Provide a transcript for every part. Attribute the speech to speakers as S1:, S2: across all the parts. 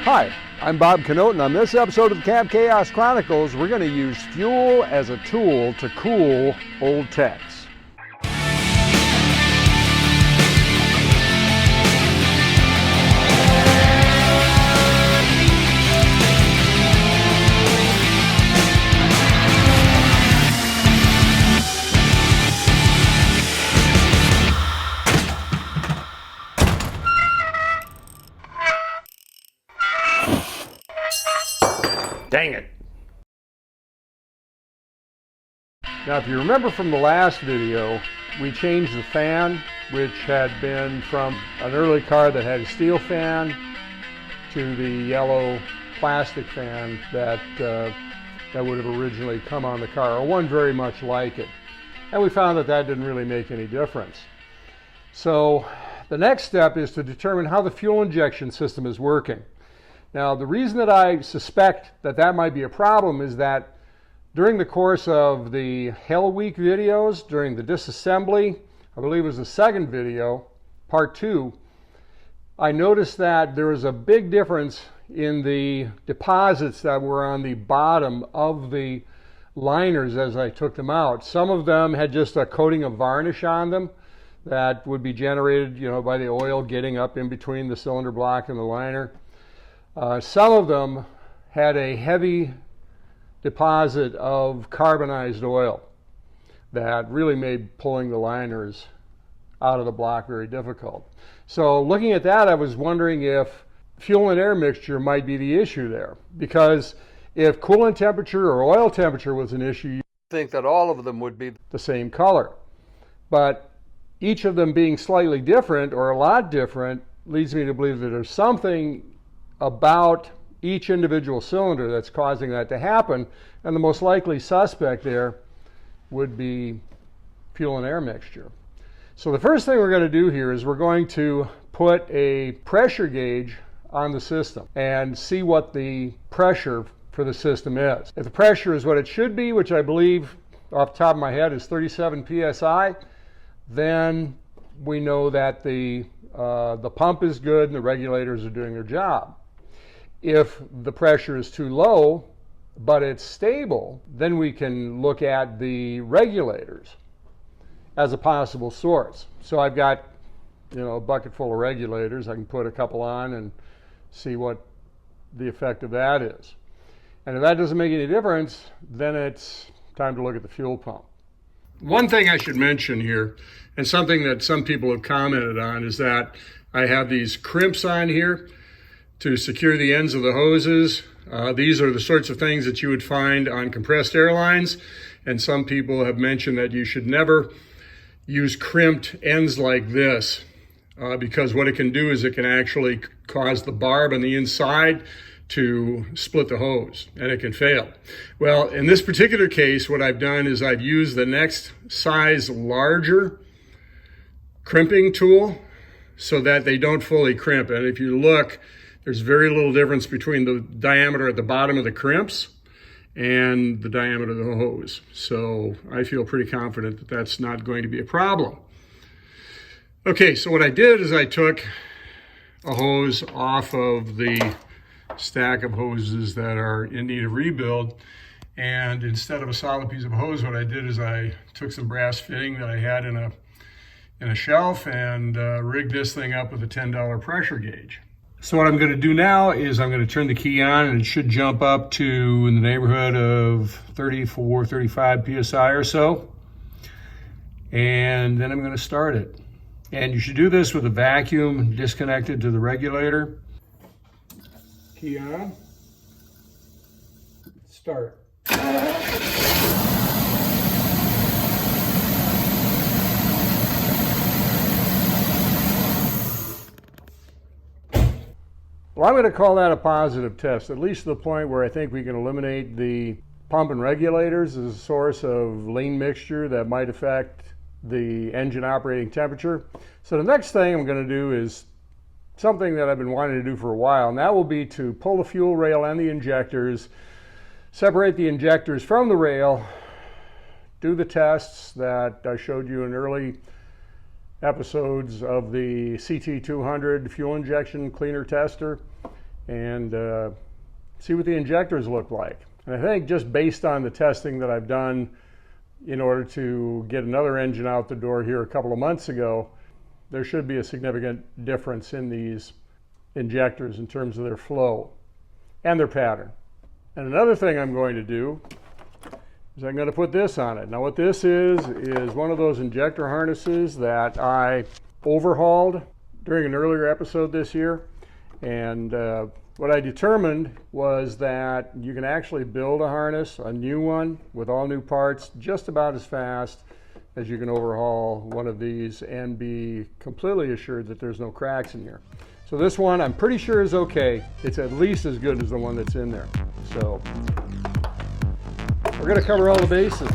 S1: Hi, I'm Bob Canote, and on this episode of the Cab Chaos Chronicles, we're going to use fuel as a tool to cool old techs. Dang it. Now, if you remember from the last video, we changed the fan, which had been from an early car that had a steel fan to the yellow plastic fan that would have originally come on the car, or one very much like it. And we found that that didn't really make any difference. So the next step is to determine how the fuel injection system is working. Now, the reason that I suspect that that might be a problem is that during the course of the Hell Week videos, during the disassembly, I believe it was the second video, part 2, I noticed that there was a big difference in the deposits that were on the bottom of the liners as I took them out. Some of them had just a coating of varnish on them that would be generated, by the oil getting up in between the cylinder block and the liner. Some of them had a heavy deposit of carbonized oil that really made pulling the liners out of the block very difficult. So looking at that, I was wondering if fuel and air mixture might be the issue there. Because if coolant temperature or oil temperature was an issue, you'd think that all of them would be the same color. But each of them being slightly different or a lot different leads me to believe that there's something about each individual cylinder that's causing that to happen, and the most likely suspect there would be fuel and air mixture. So the first thing we're going to do here is we're going to put a pressure gauge on the system and see what the pressure for the system is. If the pressure is what it should be, which I believe off the top of my head is 37 psi, then we know that the pump is good and the regulators are doing their job. If the pressure is too low, but it's stable, then we can look at the regulators as a possible source. So I've got, a bucket full of regulators. I can put a couple on and see what the effect of that is. And if that doesn't make any difference, then it's time to look at the fuel pump. One thing I should mention here, and something that some people have commented on, is that I have these crimps on here to secure the ends of the hoses. These are the sorts of things that you would find on compressed air lines, and some people have mentioned that you should never use crimped ends like this because what it can do is it can actually cause the barb on the inside to split the hose, and it can fail. Well, in this particular case, what I've done is I've used the next size larger crimping tool so that they don't fully crimp. And if you look, there's very little difference between the diameter at the bottom of the crimps and the diameter of the hose. So I feel pretty confident that that's not going to be a problem. Okay, so what I did is I took a hose off of the stack of hoses that are in need of rebuild, and instead of a solid piece of hose, what I did is I took some brass fitting that I had in a shelf and rigged this thing up with a $10 pressure gauge. So what I'm going to do now is I'm going to turn the key on, and it should jump up to in the neighborhood of 34, 35 psi or so. And then I'm going to start it. And you should do this with a vacuum disconnected to the regulator. Key on. Start. Well, I'm going to call that a positive test, at least to the point where I think we can eliminate the pump and regulators as a source of lean mixture that might affect the engine operating temperature. So the next thing I'm going to do is something that I've been wanting to do for a while, and that will be to pull the fuel rail and the injectors, separate the injectors from the rail, do the tests that I showed you in early episodes of the CT-200 fuel injection cleaner tester, and see what the injectors look like. And I think just based on the testing that I've done in order to get another engine out the door here a couple of months ago, there should be a significant difference in these injectors in terms of their flow and their pattern. And another thing I'm going to do is I'm going to put this on it. Now what this is one of those injector harnesses that I overhauled during an earlier episode this year. And what I determined was that you can actually build a harness, a new one, with all new parts, just about as fast as you can overhaul one of these and be completely assured that there's no cracks in here. So this one I'm pretty sure is okay. It's at least as good as the one that's in there. So we're going to cover all the bases.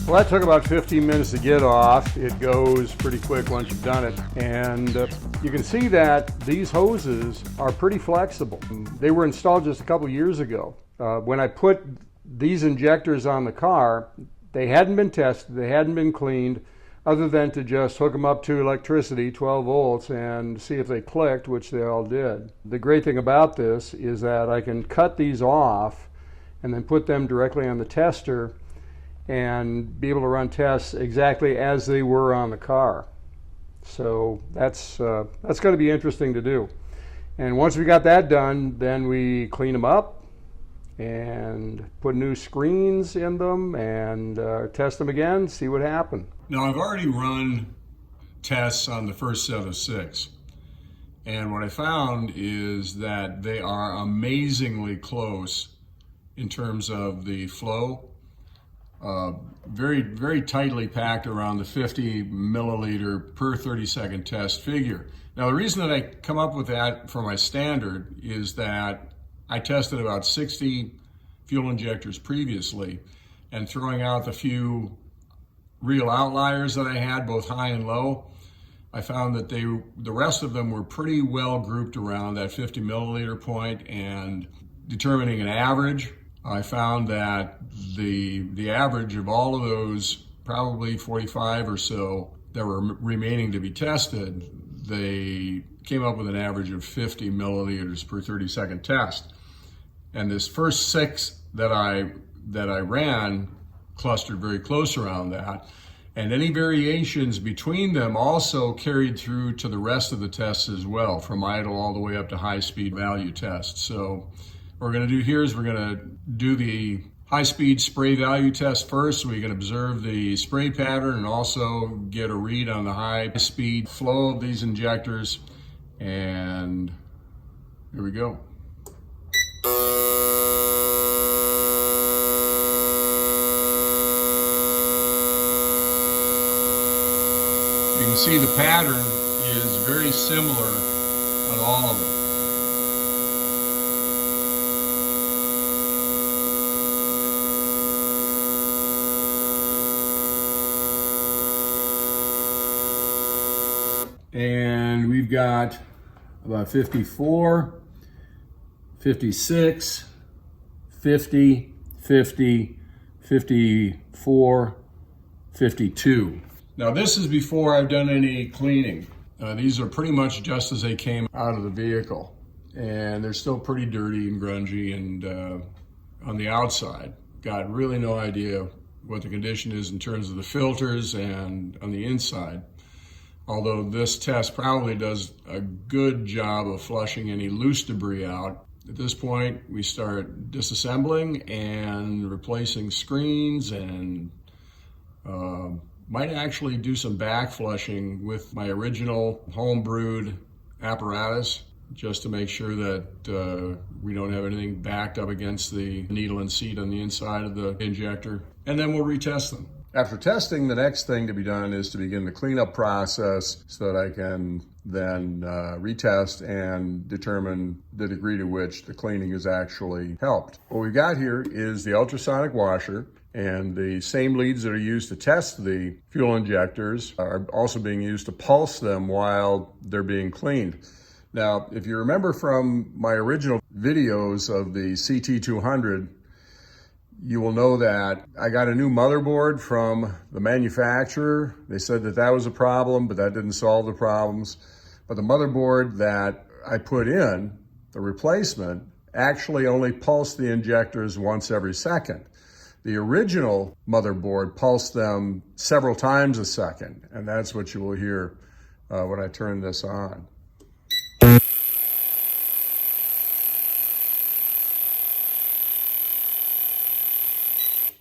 S1: Well, that took about 15 minutes to get off. It goes pretty quick once you've done it. And you can see that these hoses are pretty flexible. They were installed just a couple years ago. When I put these injectors on the car, they hadn't been tested, they hadn't been cleaned, other than to just hook them up to electricity, 12 volts, and see if they clicked, which they all did. The great thing about this is that I can cut these off and then put them directly on the tester and be able to run tests exactly as they were on the car. So that's going to be interesting to do. And once we got that done, then we clean them up and put new screens in them and test them again, see what happened.
S2: Now, I've already run tests on the first set of 6. And what I found is that they are amazingly close in terms of the flow. Very, very tightly packed around the 50 milliliter per 30-second test figure. Now, the reason that I come up with that for my standard is that I tested about 60 fuel injectors previously, and throwing out the few real outliers that I had, both high and low, I found that the rest of them were pretty well grouped around that 50 milliliter point. And determining an average, I found that the average of all of those, probably 45 or so that were remaining to be tested, they came up with an average of 50 milliliters per 30-second test. And this first 6 that I ran clustered very close around that. And any variations between them also carried through to the rest of the tests as well, from idle all the way up to high-speed value tests. So what we're going to do here is we're going to do the high-speed spray value test first, so we can observe the spray pattern and also get a read on the high-speed flow of these injectors. And here we go. You can see the pattern is very similar on all of them. And we've got about 54, 56, 50, 50, 54, 52. Now this is before I've done any cleaning. These are pretty much just as they came out of the vehicle. And they're still pretty dirty and grungy and on the outside. Got really no idea what the condition is in terms of the filters and on the inside. Although this test probably does a good job of flushing any loose debris out. At this point, we start disassembling and replacing screens, and might actually do some back flushing with my original home-brewed apparatus. just to make sure that we don't have anything backed up against the needle and seat on the inside of the injector. And then we'll retest them. After testing, the next thing to be done is to begin the cleanup process so that I can then retest and determine the degree to which the cleaning has actually helped. What we've got here is the ultrasonic washer, and the same leads that are used to test the fuel injectors are also being used to pulse them while they're being cleaned. Now, if you remember from my original videos of the CT-200, you will know that I got a new motherboard from the manufacturer. They said that that was a problem, but that didn't solve the problems. But the motherboard that I put in, the replacement, actually only pulsed the injectors once every second. The original motherboard pulsed them several times a second, and that's what you will hear when I turn this on.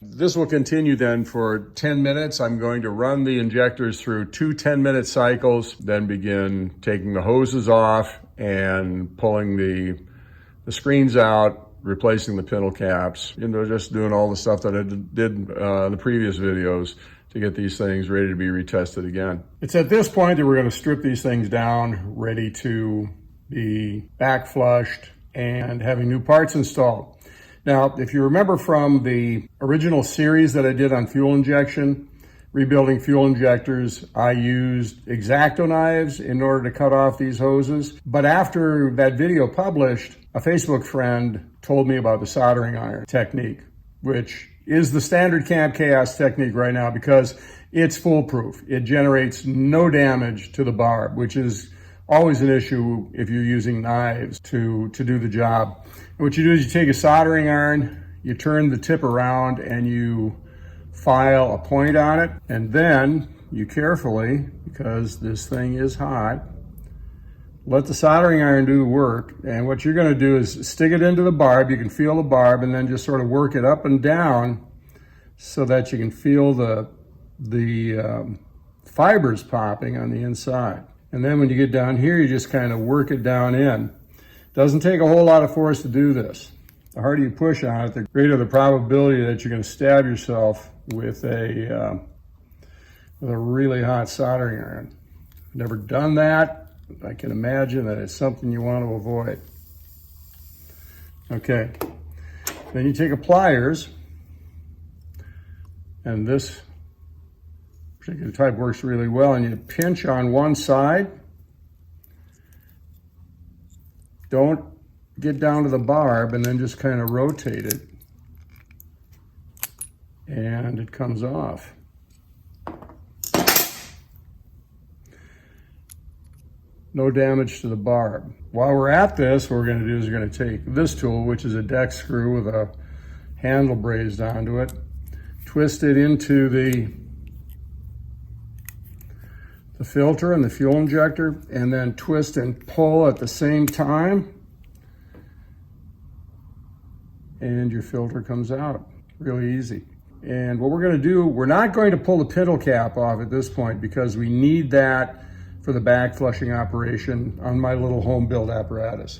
S2: This will continue then for 10 minutes. I'm going to run the injectors through 2 10-minute cycles, then begin taking the hoses off and pulling the screens out, replacing the pintle caps, just doing all the stuff that I did in the previous videos to get these things ready to be retested again. It's at this point that we're going to strip these things down, ready to be back flushed and having new parts installed. Now, if you remember from the original series that I did on fuel injection, rebuilding fuel injectors, I used X-Acto knives in order to cut off these hoses. But after that video published, a Facebook friend told me about the soldering iron technique, which is the standard Camp Chaos technique right now because it's foolproof. It generates no damage to the barb, which is always an issue if you're using knives to do the job. And what you do is you take a soldering iron, you turn the tip around and you file a point on it, and then you carefully, because this thing is hot, let the soldering iron do the work. And what you're going to do is stick it into the barb. You can feel the barb, and then just sort of work it up and down so that you can feel the fibers popping on the inside. And then when you get down here, you just kind of work it down in. Doesn't take a whole lot of force to do this. The harder you push on it, the greater the probability that you're going to stab yourself with a really hot soldering iron. Never done that. I can imagine that it's something you want to avoid. Okay, then you take a pliers, and this particular type works really well, and you pinch on one side. Don't get down to the barb, and then just kind of rotate it, and it comes off. No damage to the barb. While we're at this, what we're going to do is we're going to take this tool, which is a deck screw with a handle brazed onto it, twist it into the filter and the fuel injector, and then twist and pull at the same time, and your filter comes out. Really easy. And what we're going to do, we're not going to pull the pintle cap off at this point because we need that for the back flushing operation on my little home build apparatus.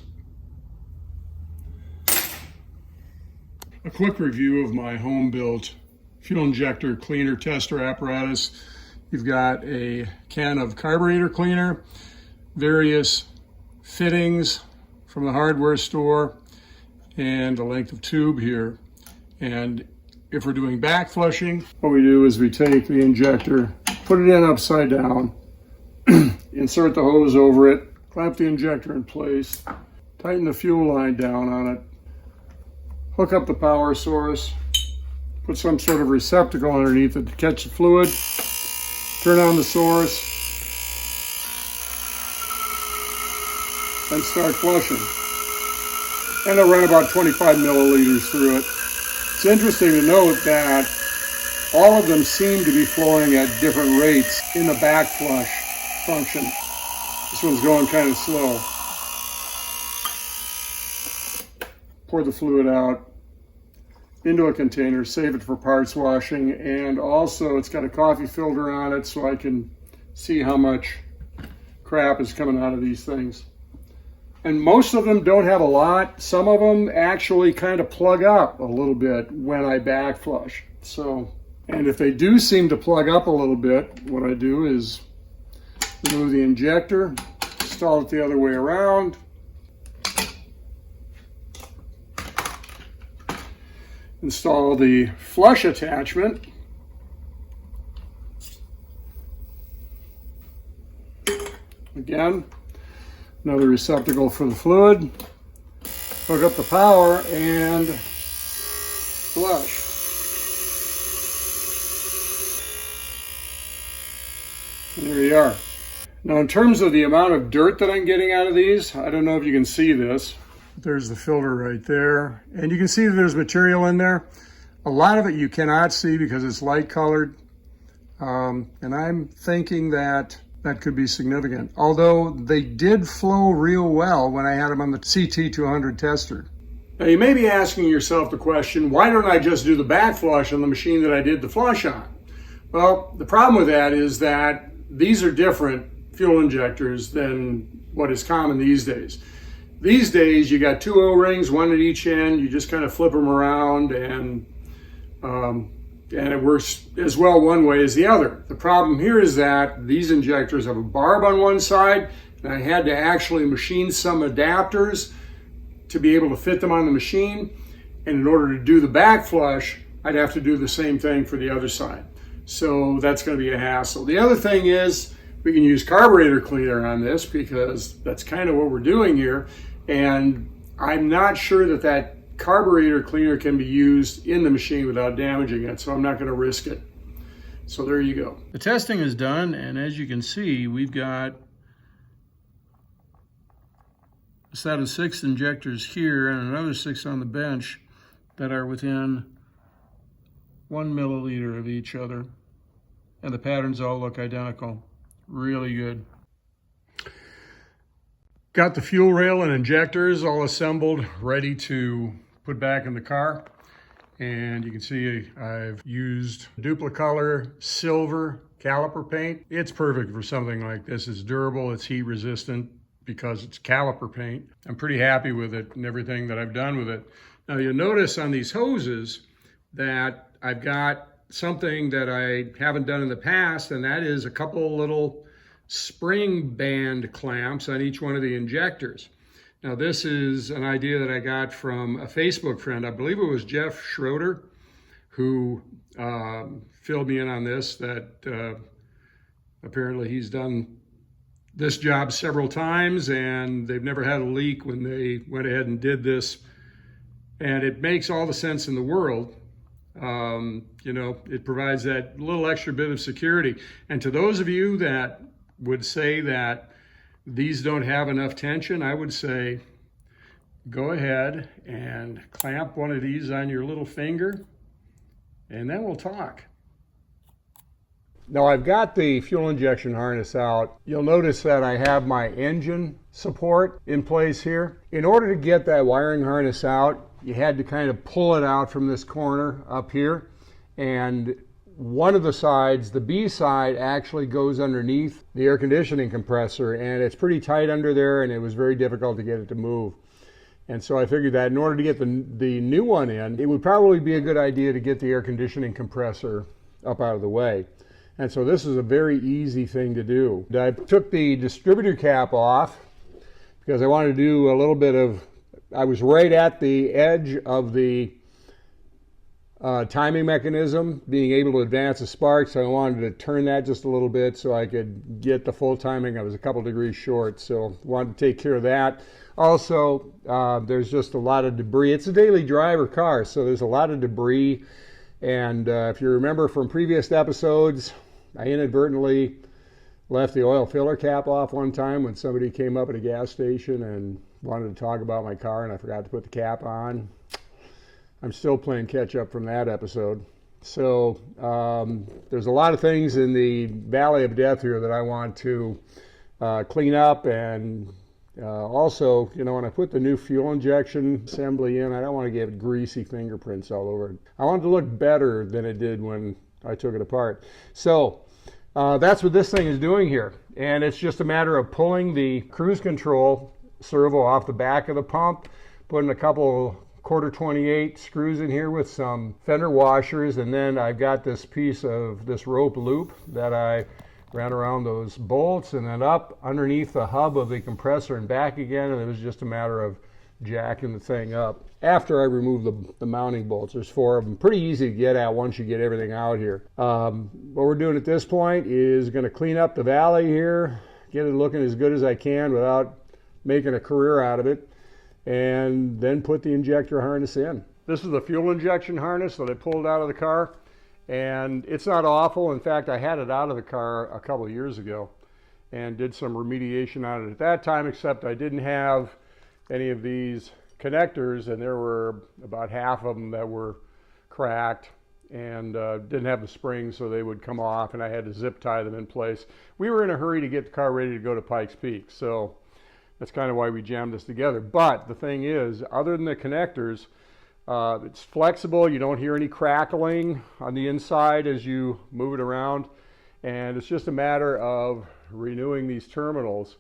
S2: A quick review of my home built fuel injector cleaner tester apparatus. You've got a can of carburetor cleaner, various fittings from the hardware store, and a length of tube here. And if we're doing back flushing, what we do is we take the injector, put it in upside down, insert the hose over it, clamp the injector in place, tighten the fuel line down on it, hook up the power source, put some sort of receptacle underneath it to catch the fluid, turn on the source, and start flushing. And I'll run about 25 milliliters through it. It's interesting to note that all of them seem to be flowing at different rates in the back flush function. This one's going kind of slow. Pour the fluid out into a container, save it for parts washing, and also it's got a coffee filter on it so I can see how much crap is coming out of these things.
S1: And most of them don't have a lot. Some of them actually kind of plug up a little bit when I back flush. So, and if they do seem to plug up a little bit, what I do is remove the injector, install it the other way around, install the flush attachment, again, another receptacle for the fluid, hook up the power, and flush. And there you are. Now, in terms of the amount of dirt that I'm getting out of these, I don't know if you can see this. There's the filter right there. And you can see that there's material in there. A lot of it you cannot see because it's light colored. And I'm thinking that could be significant. Although they did flow real well when I had them on the CT-200 tester. Now you may be asking yourself the question, why don't I just do the back flush on the machine that I did the flush on? Well, the problem with that is that these are different fuel injectors than what is common these days. These days you got two O-rings, one at each end. You just kind of flip them around and it works as well one way as the other. The problem here is that these injectors have a barb on one side, and I had to actually machine some adapters to be able to fit them on the machine. And in order to do the back flush, I'd have to do the same thing for the other side. So that's going to be a hassle. The other thing is we can use carburetor cleaner on this because that's kind of what we're doing here. And I'm not sure that that carburetor cleaner can be used in the machine without damaging it, so I'm not going to risk it. So there you go. The testing is done, and as you can see, we've got a set of 6 injectors here and another 6 on the bench that are within 1 milliliter of each other, and the patterns all look identical. Really good. Got the fuel rail and injectors all assembled, ready to put back in the car. And you can see I've used Duplicolor silver caliper paint. It's perfect for something like this. It's durable, it's heat resistant because it's caliper paint. I'm pretty happy with it and everything that I've done with it. Now you'll notice on these hoses that I've got something that I haven't done in the past, and that is a couple little spring band clamps on each one of the injectors. Now this is an idea that I got from a Facebook friend. I believe it was Jeff Schroeder who filled me in on this, that apparently he's done this job several times and they've never had a leak when they went ahead and did this. And it makes all the sense in the world. You know, it provides that little extra bit of security. And to those of you that would say that these don't have enough tension, I would say go ahead and clamp one of these on your little finger and then we'll talk. Now I've got the fuel injection harness out. You'll notice that I have my engine support in place here. In order to get that wiring harness out, you had to kind of pull it out from this corner up here, and one of the sides, the B side, actually goes underneath the air conditioning compressor, and it's pretty tight under there, and it was very difficult to get it to move. And so I figured that in order to get the new one in, it would probably be a good idea to get the air conditioning compressor up out of the way. And so this is a very easy thing to do. I took the distributor cap off because I wanted to do a little bit of, I was right at the edge of the timing mechanism, being able to advance a spark, so I wanted to turn that just a little bit so I could get the full timing. I was a couple degrees short, so wanted to take care of that. Also, there's just a lot of debris. It's a daily driver car, so there's a lot of debris. And if you remember from previous episodes, I inadvertently left the oil filler cap off one time when somebody came up at a gas station and wanted to talk about my car, and I forgot to put the cap on. I'm still playing catch up from that episode. So there's a lot of things in the valley of death here that I want to clean up. And also, you know, when I put the new fuel injection assembly in, I don't want to get greasy fingerprints all over it. I want it to look better than it did when I took it apart. So that's what this thing is doing here. And it's just a matter of pulling the cruise control servo off the back of the pump, putting a couple quarter 28 screws in here with some fender washers, and then I've got this piece of this rope loop that I ran around those bolts and then up underneath the hub of the compressor and back again, and it was just a matter of jacking the thing up. After I removed the mounting bolts, there's 4 of them, pretty easy to get at once you get everything out here. What we're doing at this point is going to clean up the valley here, get it looking as good as I can without making a career out of it, and then put the injector harness in. This is the fuel injection harness that I pulled out of the car, and it's not awful. In fact, I had it out of the car a couple of years ago and did some remediation on it at that time, except I didn't have any of these connectors, and there were about half of them that were cracked and didn't have the springs, so they would come off, and I had to zip tie them in place. We were in a hurry to get the car ready to go to Pikes Peak, so that's kind of why we jammed this together. But the thing is, other than the connectors, it's flexible. You don't hear any crackling on the inside as you move it around, and it's just a matter of renewing these terminals.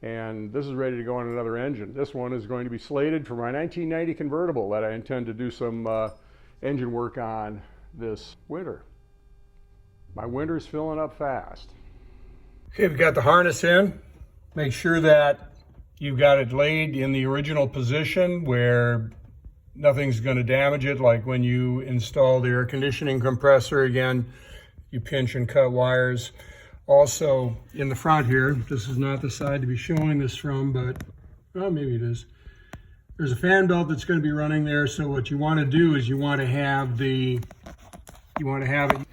S1: And this is ready to go on another engine. This one is going to be slated for my 1990 convertible that I intend to do some engine work on this winter. My winter's filling up fast. Okay, we've got the harness in. Make sure that you've got it laid in the original position where nothing's going to damage it, like when you install the air conditioning compressor. Again, you pinch and cut wires. Also, in the front here, this is not the side to be showing this from, but maybe it is. There's a fan belt that's going to be running there. So what you want to do is you want to have it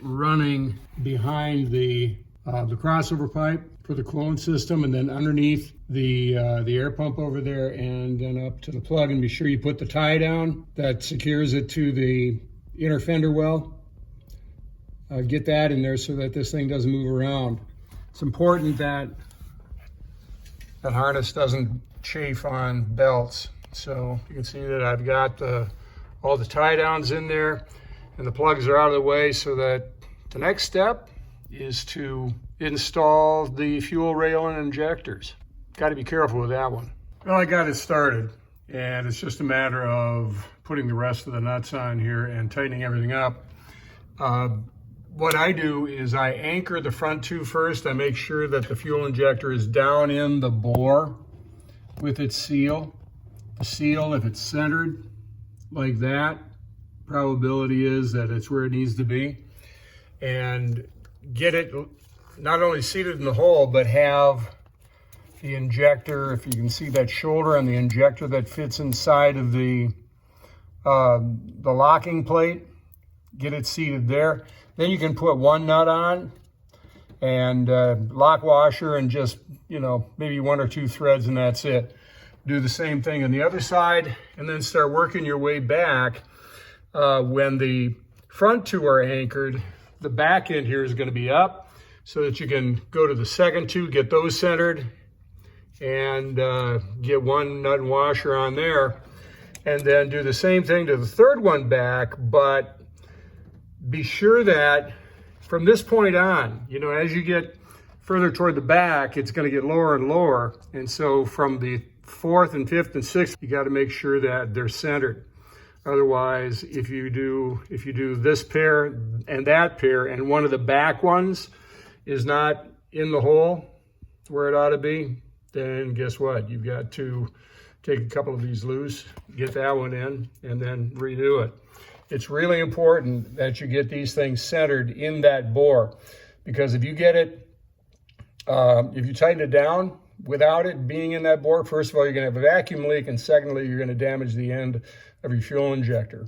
S1: running behind the crossover pipe for the clone system, and then underneath the air pump over there, and then up to the plug. And be sure you put the tie down that secures it to the inner fender well. Get that in there so that this thing doesn't move around. It's important that that harness doesn't chafe on belts. So you can see that I've got all the tie downs in there, and the plugs are out of the way, so that the next step is to install the fuel rail and injectors. Got to be careful with that one. Well, I got it started, and it's just a matter of putting the rest of the nuts on here and tightening everything up. What I do is I anchor the front two first. I make sure that the fuel injector is down in the bore with its seal. The seal, if it's centered like that, probability is that it's where it needs to be. And get it not only seated in the hole, but have the injector, if you can see that shoulder on the injector that fits inside of the locking plate, get it seated there. Then you can put one nut on and lock washer and just, maybe 1 or 2 threads, and that's it. Do the same thing on the other side, and then start working your way back. When the front two are anchored, the back end here is going to be up so that you can go to the second two, get those centered, and get one nut and washer on there. And then do the same thing to the third one back, but be sure that from this point on, as you get further toward the back, it's going to get lower and lower. And so from the 4th and 5th and 6th, you got to make sure that they're centered. Otherwise, if you do this pair and that pair, and one of the back ones is not in the hole where it ought to be, then guess what? You've got to take a couple of these loose, get that one in, and then redo it. It's really important that you get these things centered in that bore, because if you get it, if you tighten it down without it being in that bore, first of all, you're going to have a vacuum leak, and secondly, you're going to damage the end of your fuel injector.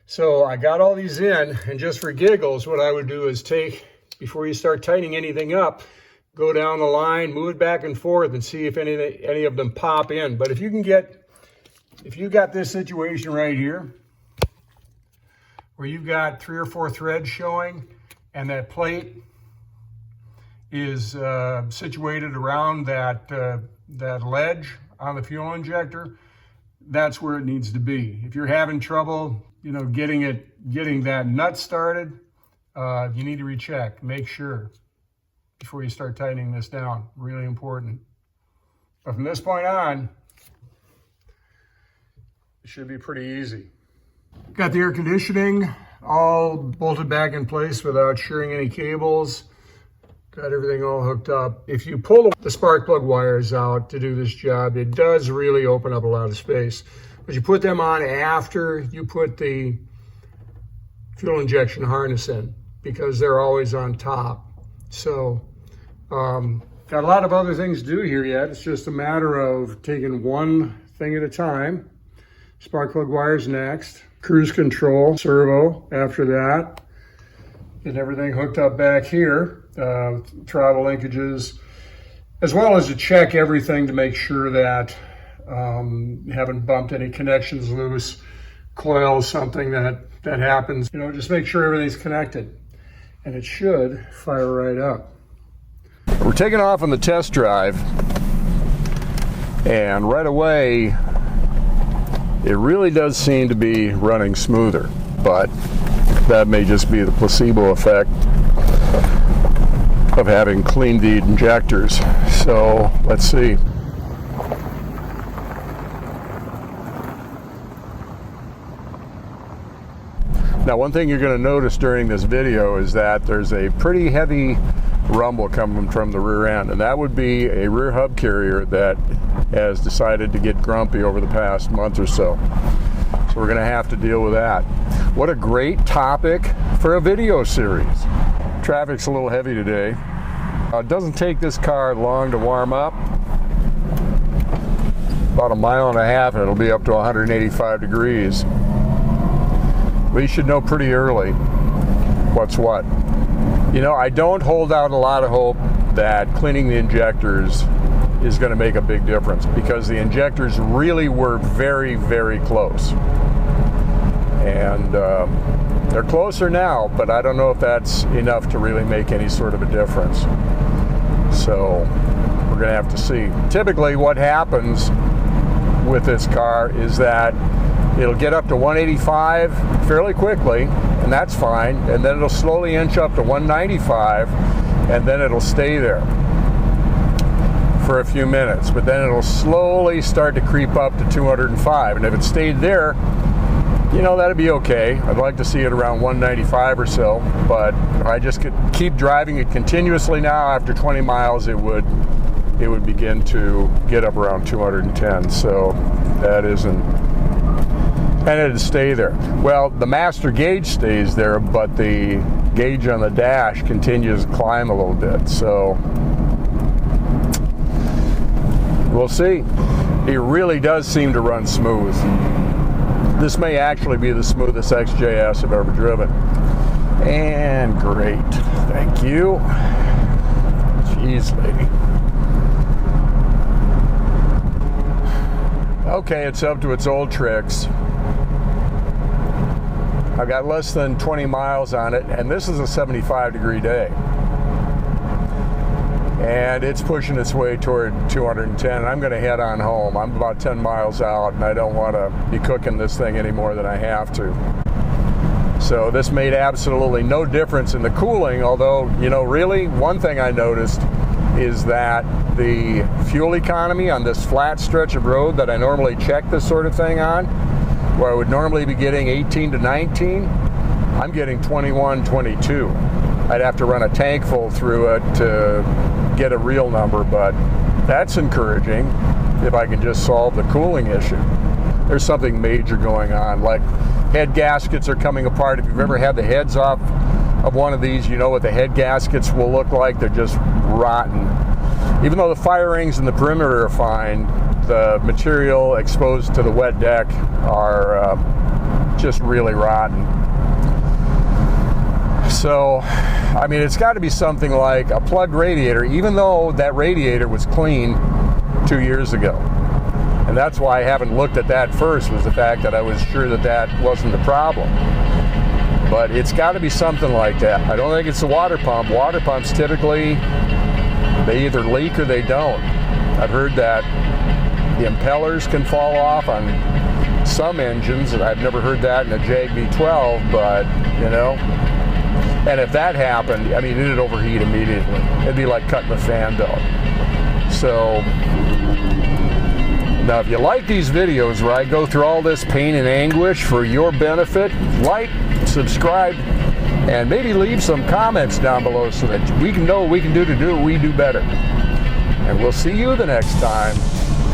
S1: So I got all these in, and just for giggles, what I would do is before you start tightening anything up, go down the line, move it back and forth, and see if any of them pop in. But if you've got this situation right here, where you've got 3 or 4 threads showing, and that plate is situated around that ledge on the fuel injector, that's where it needs to be. If you're having trouble, getting that nut started, you need to recheck. Make sure before you start tightening this down. Really important. But from this point on, it should be pretty easy. Got the air conditioning all bolted back in place without shearing any cables. Got everything all hooked up. If you pull the spark plug wires out to do this job, it does really open up a lot of space. But you put them on after you put the fuel injection harness in, because they're always on top. So, got a lot of other things to do here yet. It's just a matter of taking one thing at a time. Spark plug wires next. Cruise control, servo after that. Get everything hooked up back here. Throttle linkages, as well as to check everything to make sure that you haven't bumped any connections loose, coils, something that happens. You know, just make sure everything's connected, and it should fire right up. We're taking off on the test drive, and right away it really does seem to be running smoother, but that may just be the placebo effect of having cleaned the injectors. So let's see. Now, one thing you're going to notice during this video is that there's a pretty heavy rumble coming from the rear end, and that would be a rear hub carrier that has decided to get grumpy over the past month or so. So we're going to have to deal with that. What a great topic for a video series. Traffic's a little heavy today. It doesn't take this car long to warm up. About a mile and a half and it'll be up to 185 degrees. We should know pretty early what's what. You know, I don't hold out a lot of hope that cleaning the injectors is going to make a big difference, because the injectors really were very, very close. And they're closer now, but I don't know if that's enough to really make any sort of a difference. So we're going to have to see. Typically what happens with this car is that it'll get up to 185 fairly quickly, and that's fine, and then it'll slowly inch up to 195, and then it'll stay there for a few minutes, but then it'll slowly start to creep up to 205, and if it stayed there, you know, that'd be okay. I'd like to see it around 195 or so, but if I just could keep driving it continuously now, after 20 miles, it would begin to get up around 210, so that isn't, and it'd stay there. Well, the master gauge stays there, but the gauge on the dash continues to climb a little bit, so we'll see. It really does seem to run smooth. This may actually be the smoothest XJS I've ever driven. And great, thank you. Jeez, lady. Okay, it's up to its old tricks. I've got less than 20 miles on it, and this is a 75-degree day. And it's pushing its way toward 210, and I'm going to head on home. I'm about 10 miles out, and I don't want to be cooking this thing any more than I have to. So this made absolutely no difference in the cooling, although, you know, really, one thing I noticed is that the fuel economy on this flat stretch of road that I normally check this sort of thing on, where I would normally be getting 18 to 19, I'm getting 21, 22. I'd have to run a tank full through it to get a real number, but that's encouraging if I can just solve the cooling issue. There's something major going on, like head gaskets are coming apart. If you've ever had the heads off of one of these, you know what the head gaskets will look like. They're just rotten. Even though the fire rings and the perimeter are fine, the material exposed to the wet deck are just really rotten. So, I mean, it's got to be something like a plugged radiator, even though that radiator was clean 2 years ago. And that's why I haven't looked at that first, was the fact that I was sure that that wasn't the problem. But it's got to be something like that. I don't think it's the water pump. Water pumps typically, they either leak or they don't. I've heard that the impellers can fall off on some engines, and I've never heard that in a Jag V-12, but, you know. And if that happened, I mean, it'd overheat immediately. It'd be like cutting the fan belt. So Now, if you like these videos where I go through all this pain and anguish for your benefit, like, subscribe, and maybe leave some comments down below so that we can know what we can do to do what we do better. And we'll see you the next time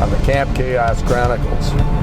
S1: on the Camp Chaos Chronicles.